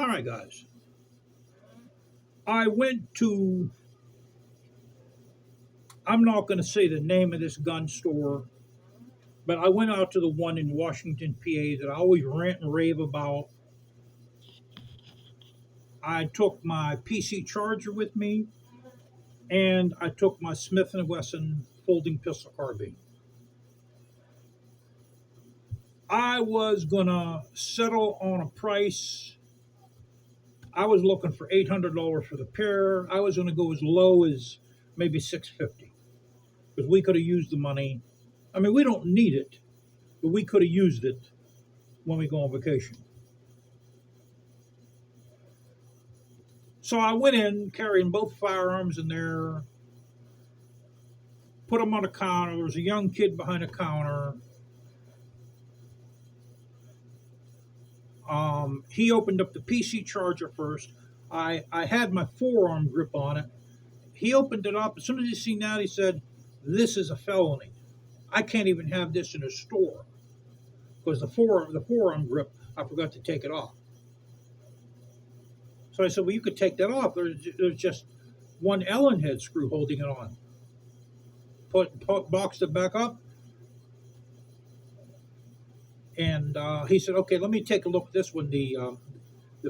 All right, guys. I went to, I'm not going to say the name of this gun store, but I went out to the one in Washington, PA that I always rant and rave about. I took my PC charger with me, and I took my Smith and Wesson folding pistol carbine. I was gonna settle on a price. I was looking for $800 for the pair. I was gonna go as low as maybe 650 because we could have used the money. I mean, we don't need it, but we could have used it when we go on vacation. So I went in carrying both firearms in there, put them on a counter. There was a young kid behind a counter. He opened up the PC charger first. I had my forearm grip on it. He opened it up. As soon as he seen that, he said, "This is a felony. I can't even have this in a store because the forearm grip, I forgot to take it off." So I said, "Well, you could take that off. There's just one Allen head screw holding it on." Boxed it back up, and he said, "Okay, let me take a look at this one, the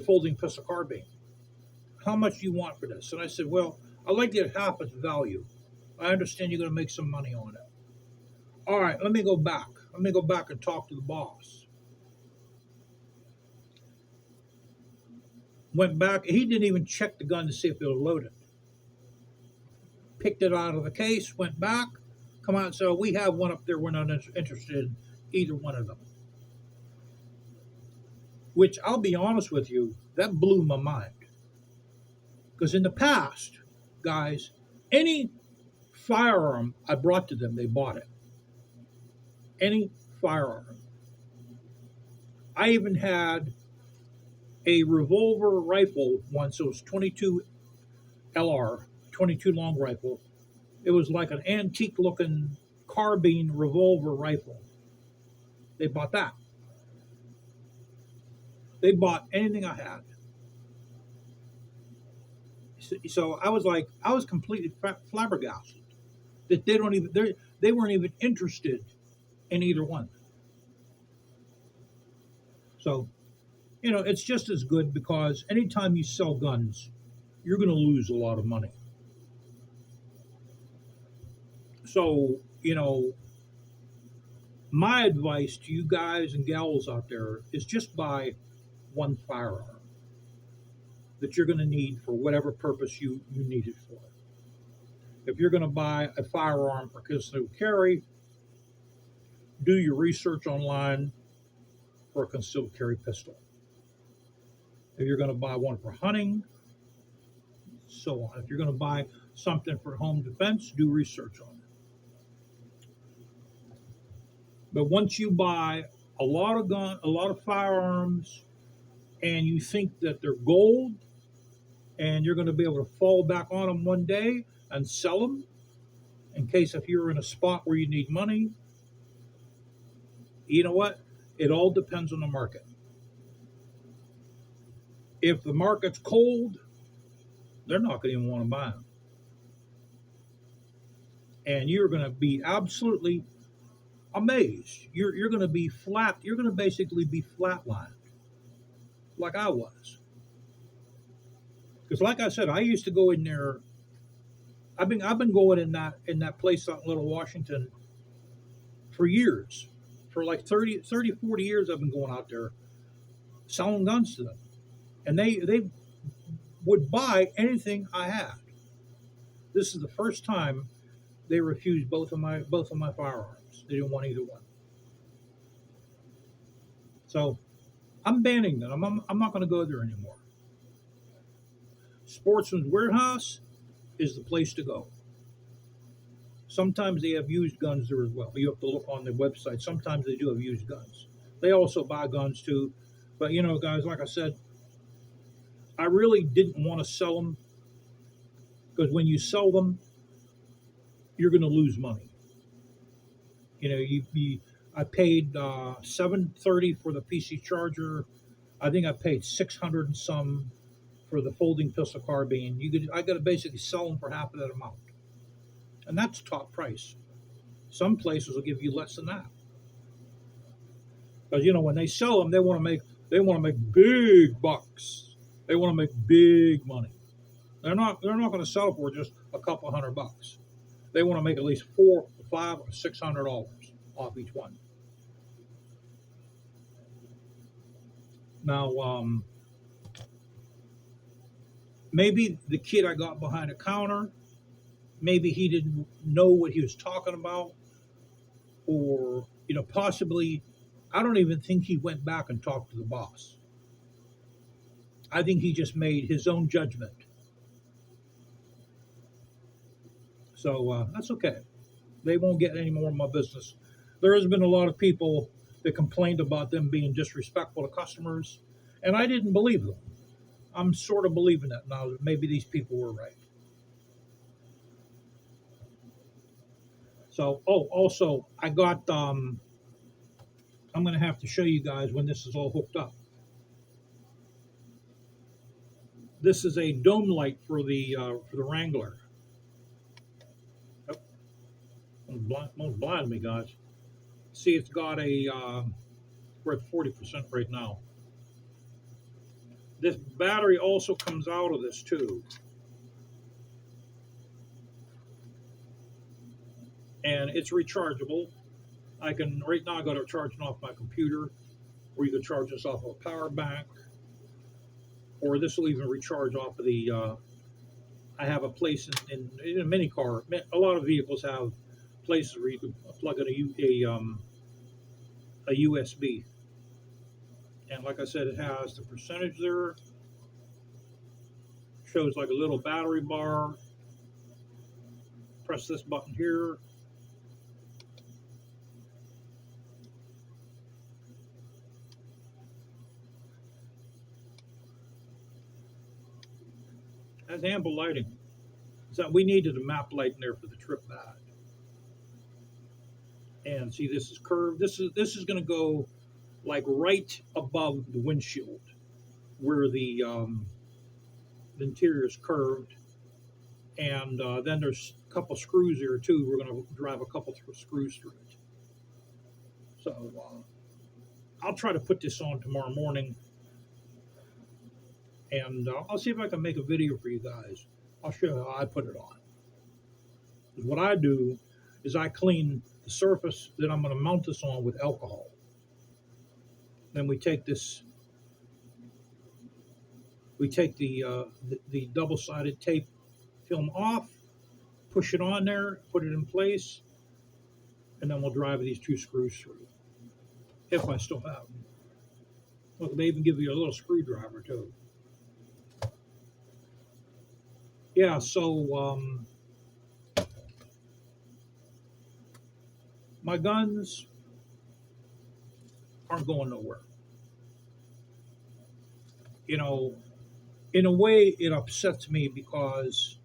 folding pistol carbine. How much do you want for this?" And I said, "Well, I'd like to get half its value. I understand you're going to make some money on it." "All right, let me go back. Let me go back and talk to the boss." Went back. He didn't even check the gun to see if it was loaded. Picked it out of the case, went back, come out and said, "We have one up there. We're not interested in either one of them." Which, I'll be honest with you, that blew my mind. Because in the past, guys, any firearm I brought to them, they bought it. Any firearm. I even had a revolver rifle once. It was 22 LR, 22 long rifle. It was like an antique looking carbine revolver rifle. They bought that. They bought anything I had. So I was completely flabbergasted that they weren't even interested in either one. So, it's just as good because anytime you sell guns, you're going to lose a lot of money. So, my advice to you guys and gals out there is just buy one firearm that you're going to need for whatever purpose you need it for. If you're going to buy a firearm for concealed carry, do your research online for a concealed carry pistol. If you're going to buy one for hunting, so on. If you're going to buy something for home defense, do research on it. But once you buy a lot of firearms, and you think that they're gold, and you're going to be able to fall back on them one day and sell them, in case if you're in a spot where you need money, you know what? It all depends on the market. If the market's cold, they're not going to even want to buy them. And you're going to be absolutely amazed. You're going to be flat. You're going to basically be flatlined, like I was. Because, like I said, I used to go in there. I've been going in that place out in Little Washington for years. For like 40 years, I've been going out there selling guns to them, and they would buy anything I had. This is the first time they refused both of my firearms. They didn't want either one. So I'm banning them. I'm not going to go there anymore. Sportsman's Warehouse is the place to go. Sometimes they have used guns there as well. You have to look on the website. Sometimes they do have used guns. They also buy guns too. But guys, like I said, I really didn't want to sell them because when you sell them, you're going to lose money. I paid $730 for the PC charger. I think I paid 600 and some for the folding pistol carbine. I got to basically sell them for half of that amount, and that's top price. Some places will give you less than that, because when they sell them, they want to make big bucks. They want to make big money. They're not going to sell for just a couple $100. They want to make at least $400, $500, or $600 off each one. Now, maybe the kid I got behind the counter, maybe he didn't know what he was talking about, or possibly, I don't even think he went back and talked to the boss. I think he just made his own judgment. So that's okay. They won't get any more of my business. There has been a lot of people that complained about them being disrespectful to customers, and I didn't believe them. I'm sort of believing that now, that maybe these people were right. So, also, I got, I'm going to have to show you guys when this is all hooked up. This is a dome light for the Wrangler. Almost blind me, guys. See, it's got we're at 40% right now. This battery also comes out of this too. And it's rechargeable. Right now I got it charging off my computer, or you can charge this off of a power bank, or this will even recharge off of the, I have a place in a mini car. A lot of vehicles have places where you can plug in a USB. And like I said, it has the percentage there. Shows like a little battery bar. Press this button here. Has ample lighting. So we needed a map light in there for the trip back. And see, this is curved. This is going to go like right above the windshield, where the interior is curved, and then there's a couple screws here too. We're going to drive a couple screws through it. So I'll try to put this on tomorrow morning, and I'll see if I can make a video for you guys. I'll show you how I put it on. What I do is I clean the surface that I'm going to mount this on with alcohol. Then we take this. We take the double-sided tape film off, push it on there, put it in place, and then we'll drive these two screws through, if I still have them. Look, they even give you a little screwdriver too. Yeah, so my guns aren't going nowhere. In a way, it upsets me because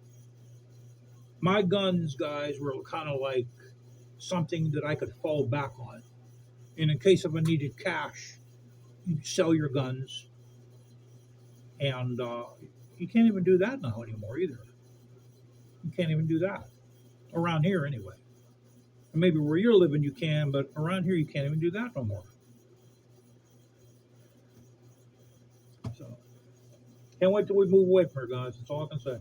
my guns, guys, were kind of like something that I could fall back on. And in case of I needed cash, you sell your guns. And you can't even do that now anymore either. You can't even do that. Around here, anyway. And maybe where you're living you can, but around here you can't even do that no more. So, can't wait till we move away from her, guys. That's all I can say.